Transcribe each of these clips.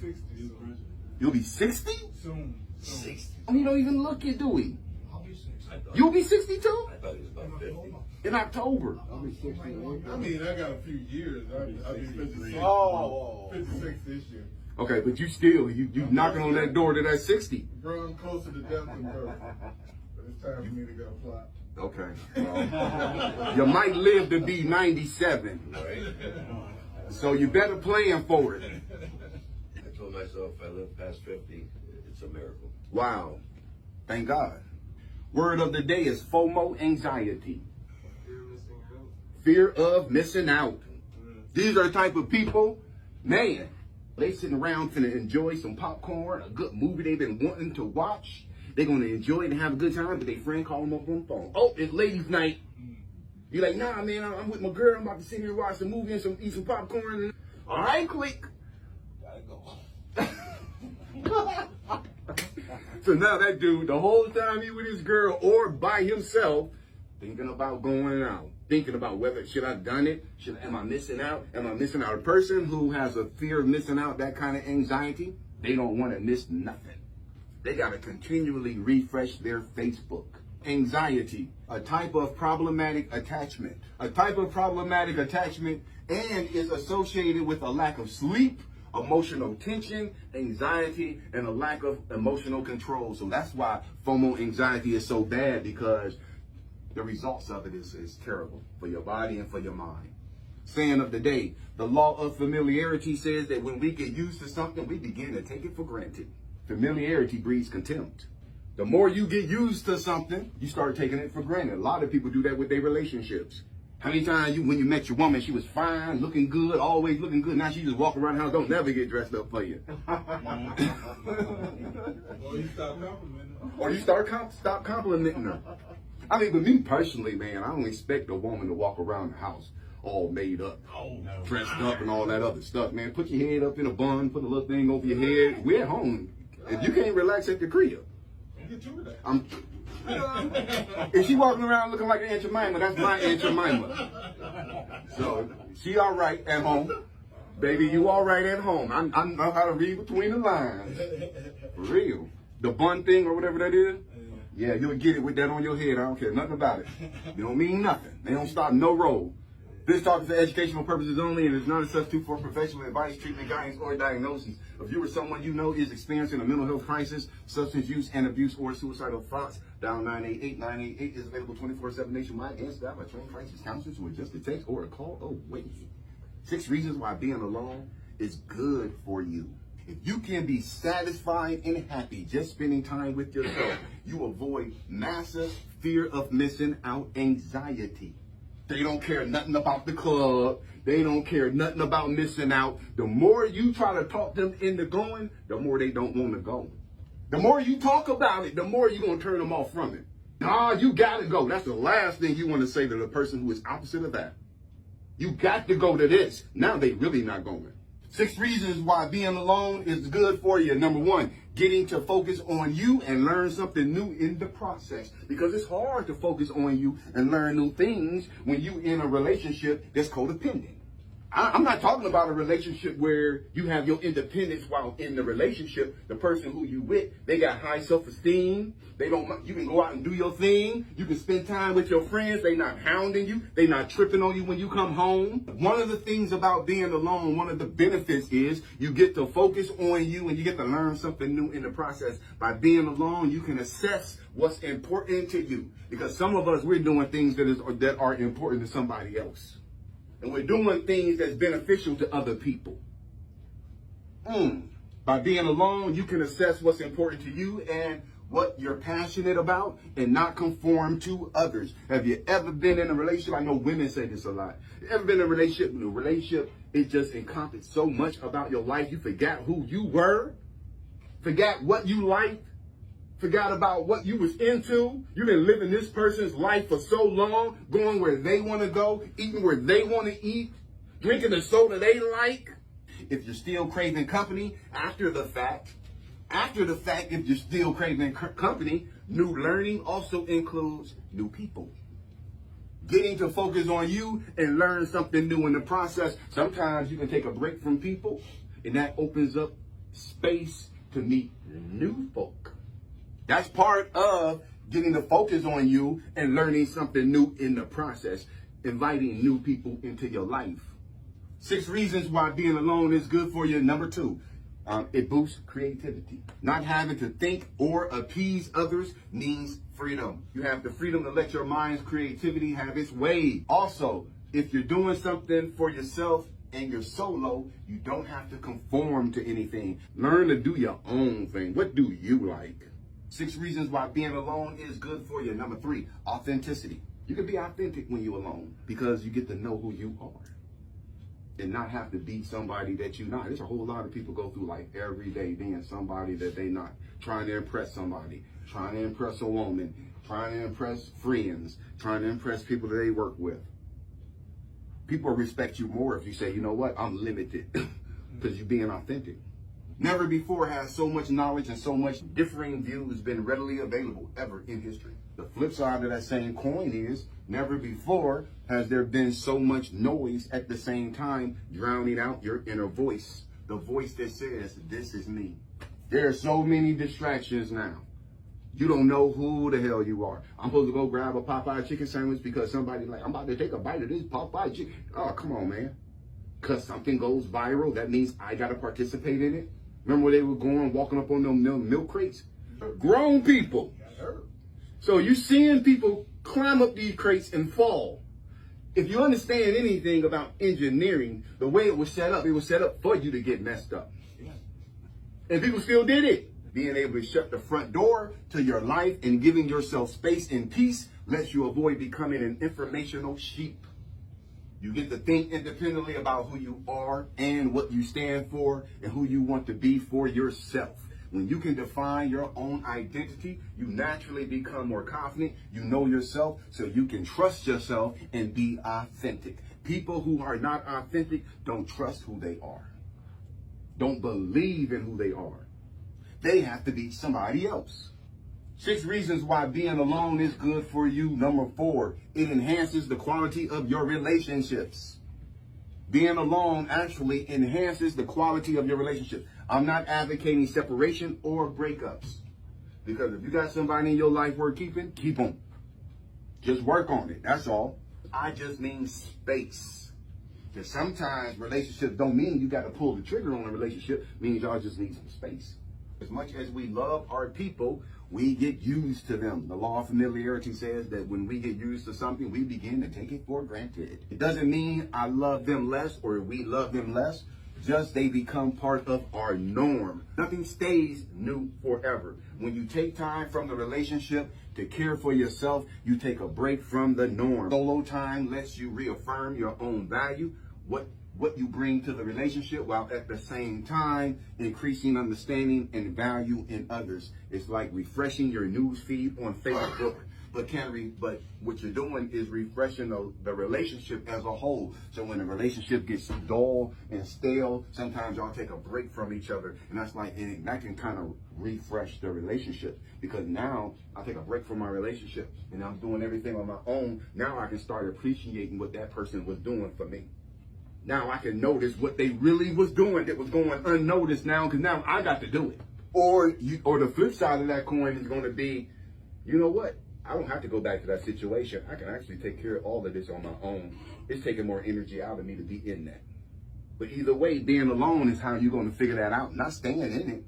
60 soon. You'll be 60? Soon. 60. You don't even look it, do we? I'll be 60. You'll be 62? I thought he was about 50. In October. I mean, I got a few years. I'll be 56. Oh. 56 this year. Okay, but you still, you knocking on that door to that 60. Bro, I'm closer to death than birth. But it's time for me to go fly. Okay. Well, you might live to be 97. Right? So you better plan for it. I told myself if I live past 50, it's a miracle. Wow. Thank God. Word of the day is FOMO, anxiety. Fear of missing out. These are the type of people, man, they sitting around finna enjoy some popcorn, a good movie they've been wanting to watch. They're going to enjoy it and have a good time, but their friend call them up on the phone. Oh, it's ladies' night. You're like, nah, man, I'm with my girl. I'm about to sit here and watch a movie and eat some popcorn. All right, click. Gotta go. So now that dude, the whole time he with his girl or by himself, thinking about going out, thinking about whether should I done it, am I missing out? Am I missing out? A person who has a fear of missing out, that kind of anxiety, they don't want to miss nothing. They got to continually refresh their Facebook. Anxiety, a type of problematic attachment. A type of problematic attachment and is associated with a lack of sleep, emotional tension, anxiety, and a lack of emotional control. So that's why FOMO anxiety is so bad, because the results of it is terrible for your body and for your mind. Saying of the day, the law of familiarity says that when we get used to something, we begin to take it for granted. Familiarity breeds contempt. The more you get used to something, you start taking it for granted. A lot of people do that with their relationships. How many times when you met your woman, she was fine, looking good, always looking good. Now she just walk around the house, don't never get dressed up for you. Or you stop complimenting them. Or you stop complimenting her. I mean, with me personally, man, I don't expect a woman to walk around the house all made up, dressed up and all that other stuff, man. Put your head up in a bun, put a little thing over your head. We're at home. If you can't relax at the crib, Get you that. if she walking around looking like an Aunt Jemima, that's my Aunt Jemima. So she all right at home. Baby, you all right at home. I know how to read between the lines. For real. The bun thing or whatever that is, yeah, you'll get it with that on your head. I don't care nothing about it. It don't mean nothing. They don't stop no roll. This talk is for educational purposes only and is not a substitute for professional advice, treatment, guidance, or diagnosis. If you or someone you know is experiencing a mental health crisis, substance use and abuse, or suicidal thoughts, dial 988. 988 is available 24/7 nationwide and staffed by trained crisis counselors who are just a text or a call away. 6 reasons why being alone is good for you. If you can be satisfied and happy just spending time with yourself, you avoid massive fear of missing out anxiety. They don't care nothing about the club. They don't care nothing about missing out. The more you try to talk them into going, the more they don't want to go. The more you talk about it, the more you're going to turn them off from it. Nah, you got to go. That's the last thing you want to say to the person who is opposite of that. You got to go to this. Now they really not going. 6 reasons why being alone is good for you. Number 1, getting to focus on you and learn something new in the process. Because it's hard to focus on you and learn new things when you in a relationship that's codependent. I'm not talking about a relationship where you have your independence while in the relationship. The person who you with, they got high self-esteem. You can go out and do your thing. You can spend time with your friends. They not hounding you. They not tripping on you when you come home. One of the things about being alone, one of the benefits is you get to focus on you and you get to learn something new in the process. By being alone, you can assess what's important to you. Because some of us, we're doing things that are important to somebody else. And we're doing things that's beneficial to other people. By being alone, you can assess what's important to you and what you're passionate about and not conform to others. Have you ever been in a relationship? I know women say this a lot. You ever been in a relationship? In a relationship, it just encompassed so much about your life. You forgot who you were, forgot what you liked, forgot about what you was into. You've been living this person's life for so long, going where they want to go, eating where they want to eat, drinking the soda they like. If you're still craving company after the fact, if you're still craving company, new learning also includes new people. Getting to focus on you and learn something new in the process. Sometimes you can take a break from people, and that opens up space to meet new folk. That's part of getting the focus on you and learning something new in the process, inviting new people into your life. 6 reasons why being alone is good for you. Number 2, it boosts creativity. Not having to think or appease others means freedom. You have the freedom to let your mind's creativity have its way. Also, if you're doing something for yourself and you're solo, you don't have to conform to anything. Learn to do your own thing. What do you like? 6 reasons why being alone is good for you. Number 3, authenticity. You can be authentic when you're alone because you get to know who you are and not have to be somebody that you're not. There's a whole lot of people go through life every day being somebody that they're not, trying to impress somebody, trying to impress a woman, trying to impress friends, trying to impress people that they work with. People respect you more if you say, you know what, I'm limited because you're being authentic. Never before has so much knowledge and so much differing views been readily available ever in history. The flip side of that same coin is never before has there been so much noise at the same time, drowning out your inner voice. The voice that says, this is me. There are so many distractions now. You don't know who the hell you are. I'm supposed to go grab a Popeye chicken sandwich because somebody's like, I'm about to take a bite of this Popeye chicken. Oh, come on, man. Because something goes viral, that means I got to participate in it. Remember where they were going, walking up on them milk crates? Grown people. So you're seeing people climb up these crates and fall. If you understand anything about engineering, the way it was set up for you to get messed up. And people still did it. Being able to shut the front door to your life and giving yourself space and peace lets you avoid becoming an informational sheep. You get to think independently about who you are and what you stand for and who you want to be for yourself. When you can define your own identity, you naturally become more confident. You know yourself, so you can trust yourself and be authentic. People who are not authentic don't trust who they are, don't believe in who they are. They have to be somebody else. 6 reasons why being alone is good for you. Number 4, it enhances the quality of your relationships. Being alone actually enhances the quality of your relationship. I'm not advocating separation or breakups. Because if you got somebody in your life worth keeping, keep them. Just work on it, that's all. I just mean space. Because sometimes relationships don't mean you got to pull the trigger on a relationship. It means y'all just need some space. As much as we love our people, we get used to them. The law of familiarity says that when we get used to something, we begin to take it for granted. It doesn't mean I love them less or we love them less. Just they become part of our norm. Nothing stays new forever. When you take time from the relationship to care for yourself, you take a break from the norm. Solo time lets you reaffirm your own value, what you bring to the relationship, while at the same time increasing understanding and value in others. It's like refreshing your news feed on Facebook, but what you're doing is refreshing the relationship as a whole. So when the relationship gets dull and stale, sometimes y'all take a break from each other, and that can kind of refresh the relationship, because now I take a break from my relationship and I'm doing everything on my own. Now I can start appreciating what that person was doing for me. Now I can notice what they really was doing that was going unnoticed now, because now I got to do it. Or the flip side of that coin is going to be, you know what? I don't have to go back to that situation. I can actually take care of all of this on my own. It's taking more energy out of me to be in that. But either way, being alone is how you're going to figure that out, not staying in it.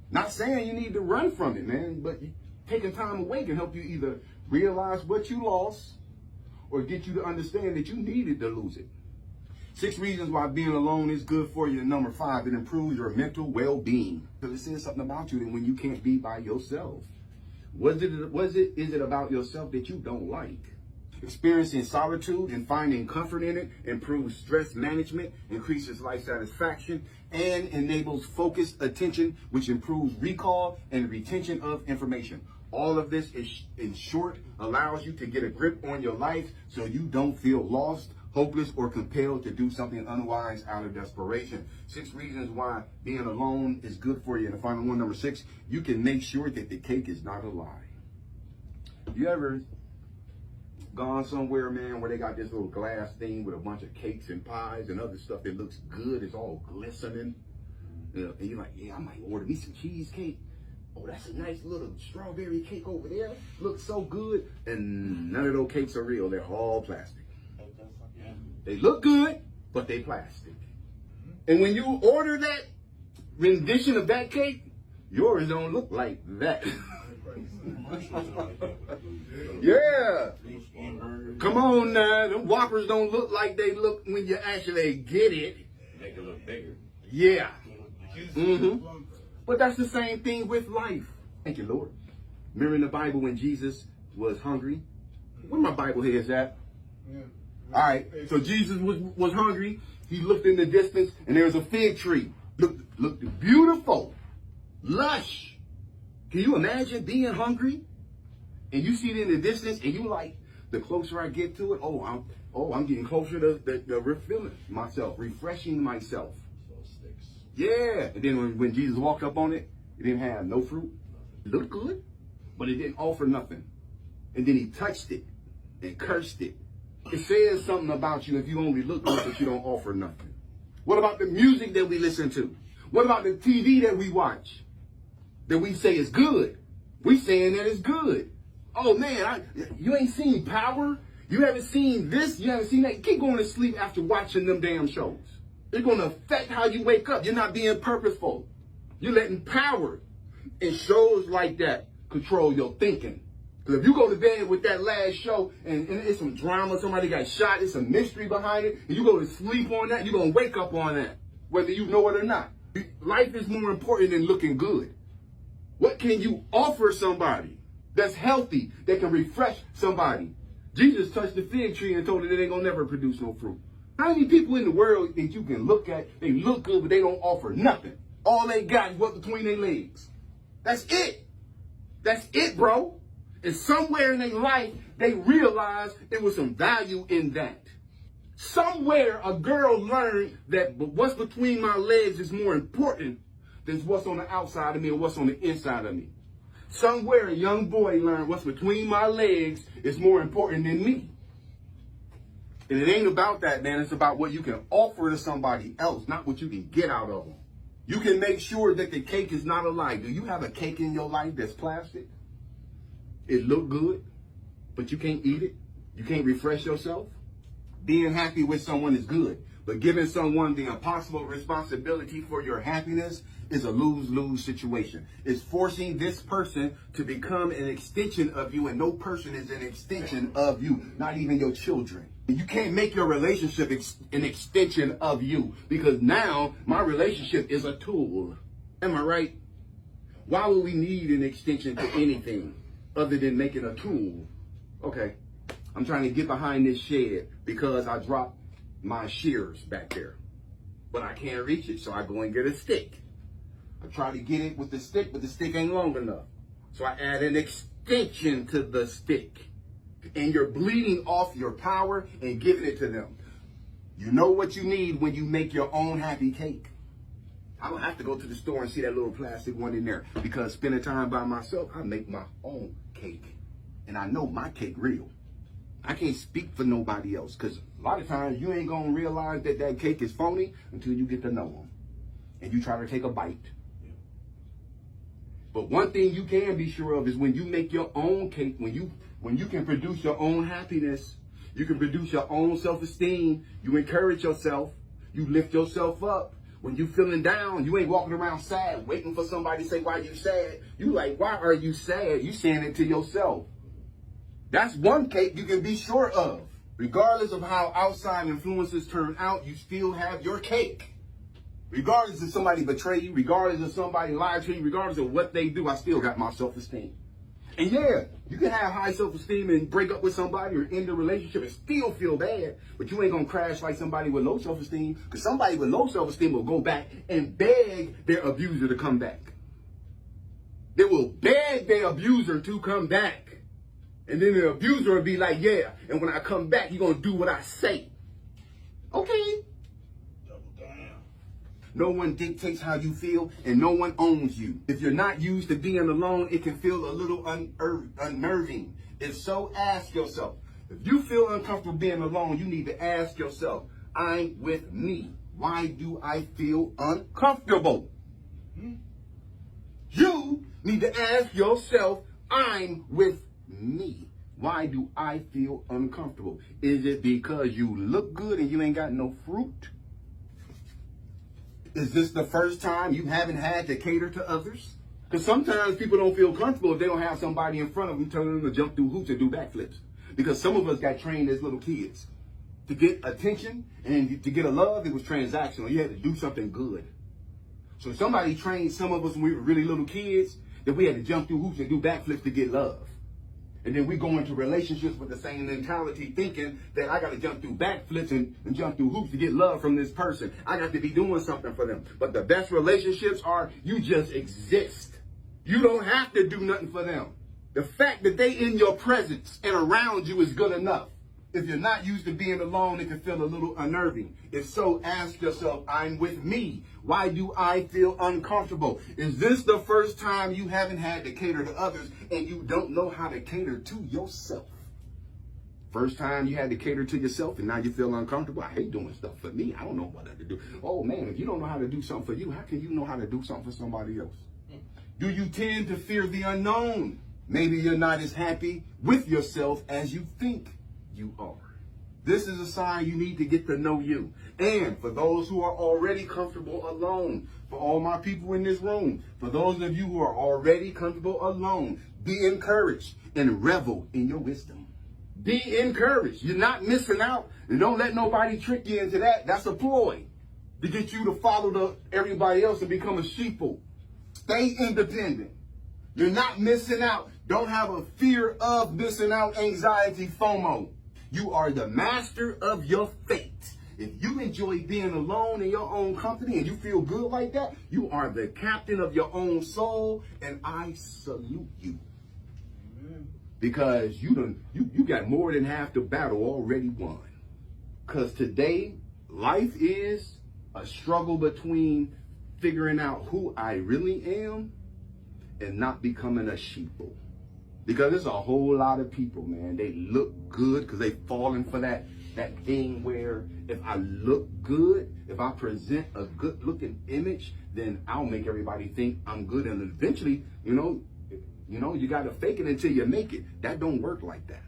Not saying you need to run from it, man, but taking time away can help you either realize what you lost or get you to understand that you needed to lose it. 6 reasons why being alone is good for you. Number 5, it improves your mental well-being. Because it says something about you that when you can't be by yourself. Is it about yourself that you don't like? Experiencing solitude and finding comfort in it improves stress management, increases life satisfaction, and enables focused attention, which improves recall and retention of information. All of this, in short, allows you to get a grip on your life so you don't feel lost, hopeless, or compelled to do something unwise out of desperation. 6 reasons why being alone is good for you. And the final one, number 6, you can make sure that the cake is not a lie. You ever gone somewhere, man, where they got this little glass thing with a bunch of cakes and pies and other stuff that looks good, it's all glistening? And you're like, yeah, I might order me some cheesecake. Oh, that's a nice little strawberry cake over there. Looks so good. And none of those cakes are real. They're all plastic. They look good, but they plastic. And when you order that rendition of that cake, yours don't look like that. Yeah. Come on now. The Whoppers don't look like they look when you actually get it. Make it look bigger. Yeah. Mm-hmm. But that's the same thing with life. Thank you, Lord. Remember in the Bible when Jesus was hungry? Where my Bible here is at? Yeah. All right. So Jesus was hungry. He looked in the distance and there was a fig tree. Looked beautiful. Lush. Can you imagine being hungry? And you see it in the distance and you like, the closer I get to it, I'm getting closer to refilling myself, refreshing myself. So it sticks. Yeah. And then when Jesus walked up on it, it didn't have no fruit. It looked good, but it didn't offer nothing. And then he touched it and cursed it. It says something about you if you only look good, but you don't offer nothing. What about the music that we listen to? What about the TV that we watch? That we say is good. We saying that it's good. Oh man, you ain't seen Power? You haven't seen this? You haven't seen that? Keep going to sleep after watching them damn shows. It's going to affect how you wake up. You're not being purposeful. You're letting Power and shows like that control your thinking. Because if you go to bed with that last show and it's some drama, somebody got shot, it's a mystery behind it, and you go to sleep on that, you're going to wake up on that, whether you know it or not. Life is more important than looking good. What can you offer somebody that's healthy, that can refresh somebody? Jesus touched the fig tree and told it ain't going to never produce no fruit. How many people in the world that you can look at, they look good, but they don't offer nothing? All they got is what's between their legs. That's it. That's it, bro. And somewhere in their life, they realized there was some value in that. Somewhere a girl learned that what's between my legs is more important than what's on the outside of me or what's on the inside of me. Somewhere a young boy learned what's between my legs is more important than me. And it ain't about that, man. It's about what you can offer to somebody else, not what you can get out of them. You can make sure that the cake is not a lie. Do you have a cake in your life that's plastic? It look good, but you can't eat it. You can't refresh yourself. Being happy with someone is good, but giving someone the impossible responsibility for your happiness is a lose-lose situation. It's forcing this person to become an extension of you, and no person is an extension of you, not even your children. You can't make your relationship an extension of you, because now my relationship is a tool. Am I right? Why would we need an extension to anything other than making a tool? Okay, I'm trying to get behind this shed because I dropped my shears back there, but I can't reach it, so I go and get a stick. I try to get it with the stick, but the stick ain't long enough. So I add an extension to the stick. And you're bleeding off your power and giving it to them. You know what you need when you make your own happy cake. I don't have to go to the store and see that little plastic one in there, because spending time by myself, I make my own cake. And I know my cake real. I can't speak for nobody else, because a lot of times you ain't going to realize that that cake is phony until you get to know them. And you try to take a bite. But one thing you can be sure of is when you make your own cake, when you can produce your own happiness, you can produce your own self-esteem, you encourage yourself, you lift yourself up. When you feeling down, you ain't walking around sad, waiting for somebody to say why you sad. You like, why are you sad? You saying it to yourself. That's one cake you can be sure of. Regardless of how outside influences turn out, you still have your cake. Regardless if somebody betray you, regardless if somebody lied to you, regardless of what they do, I still got my self-esteem. And yeah, you can have high self-esteem and break up with somebody or end a relationship and still feel bad, but you ain't gonna crash like somebody with low self-esteem, because somebody with low self-esteem will go back and beg their abuser to come back. They will beg their abuser to come back. And then the abuser will be like, yeah, and when I come back, you're gonna do what I say. Okay. No one dictates how you feel, and no one owns you. If you're not used to being alone, it can feel a little unnerving. If so, ask yourself. If you feel uncomfortable being alone, you need to ask yourself, I'm with me. Why do I feel uncomfortable? You need to ask yourself, I'm with me. Why do I feel uncomfortable? Is it because you look good and you ain't got no fruit? Is this the first time you haven't had to cater to others? Because sometimes people don't feel comfortable if they don't have somebody in front of them telling them to jump through hoops and do backflips. Because some of us got trained as little kids. To get attention and to get a love, it was transactional. You had to do something good. So somebody trained some of us when we were really little kids that we had to jump through hoops and do backflips to get love. And then we go into relationships with the same mentality, thinking that I got to jump through backflips and jump through hoops to get love from this person. I got to be doing something for them. But the best relationships are you just exist. You don't have to do nothing for them. The fact that they in your presence and around you is good enough. If you're not used to being alone, it can feel a little unnerving. If so, ask yourself, I'm with me. Why do I feel uncomfortable? Is this the first time you haven't had to cater to others and you don't know how to cater to yourself? First time you had to cater to yourself and now you feel uncomfortable? I hate doing stuff for me. I don't know what to do. Oh man, if you don't know how to do something for you, how can you know how to do something for somebody else? Do you tend to fear the unknown? Maybe you're not as happy with yourself as you think you are. This is a sign you need to get to know you. And for those who are already comfortable alone, for all my people in this room, for those of you who are already comfortable alone, be encouraged and revel in your wisdom. Be encouraged. You're not missing out. And don't let nobody trick you into that. That's a ploy to get you to follow everybody else and become a sheeple. Stay independent. You're not missing out. Don't have a fear of missing out, anxiety, FOMO. You are the master of your fate. If you enjoy being alone in your own company and you feel good like that, you are the captain of your own soul, and I salute you. Amen. Because you got more than half the battle already won. Because today, life is a struggle between figuring out who I really am and not becoming a sheeple. Because there's a whole lot of people, man, they look good because they've fallen for that thing where if I look good, if I present a good looking image, then I'll make everybody think I'm good. And eventually, you got to fake it until you make it. That don't work like that.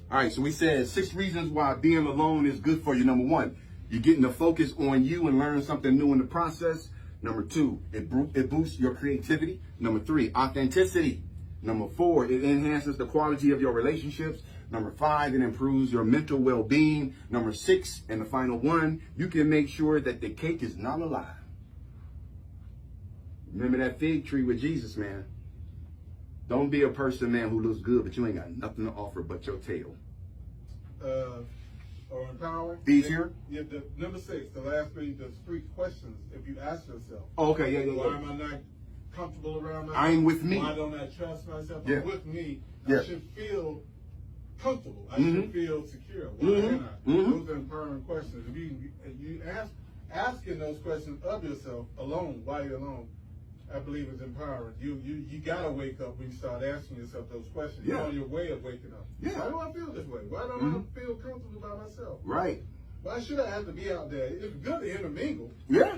All right, so we said 6 reasons why being alone is good for you. Number 1, you're getting to focus on you and learn something new in the process. Number 2, it boosts your creativity. Number 3, authenticity. Number 4, it enhances the quality of your relationships. Number 5, it improves your mental well-being. Number 6, and the final one, you can make sure that the cake is not a lie. Remember that fig tree with Jesus, man. Don't be a person, man, who looks good, but you ain't got nothing to offer but your tail. Or empowering. Easier? Yeah, number 6, the last 3, the 3 questions. If you ask yourself, okay, yeah. Why am I not comfortable around myself? I'm with me. Why don't I trust myself? Yeah. I'm with me. Yeah. I should feel comfortable. I should feel secure. Why am I? Those are empowering questions. If you asking those questions of yourself alone, while you're alone, I believe is empowering. You gotta wake up when you start asking yourself those questions. Yeah. You're on your way of waking up. Yeah. Why do I feel this way? Why don't I feel comfortable by myself? Right. Why should I have to be out there? It's good to intermingle. Yeah.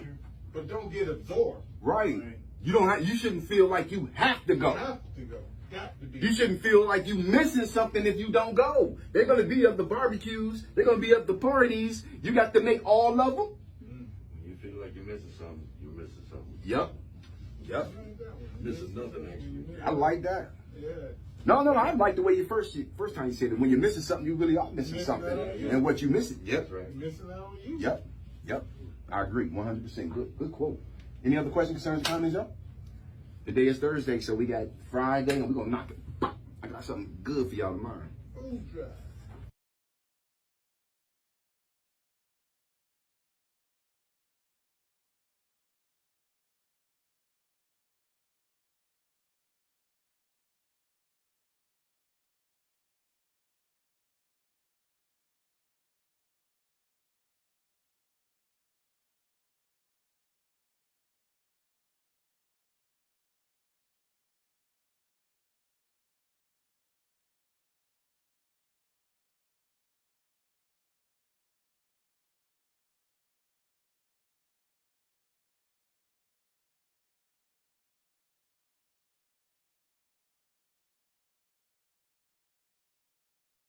But don't get absorbed. Right. You shouldn't feel like you have to go. You have to go. Got to be. You shouldn't feel like you missing something if you don't go. They're going to be at the barbecues. They're going to be at the parties. You got to make all of them. When you feel like you're missing something, you're missing something. Yep. Missing nothing, actually. I like that. Yeah. No, I like the way you first time you said it. When you're missing something, you really are missing something. And what you missing? Yep. That's right. Missing out on you. Yep. I agree. 100%. Good quote. Any other questions, concerns, comments, y'all? Today is Thursday, so we got Friday, and we're going to knock it. I got something good for y'all tomorrow. Food drive.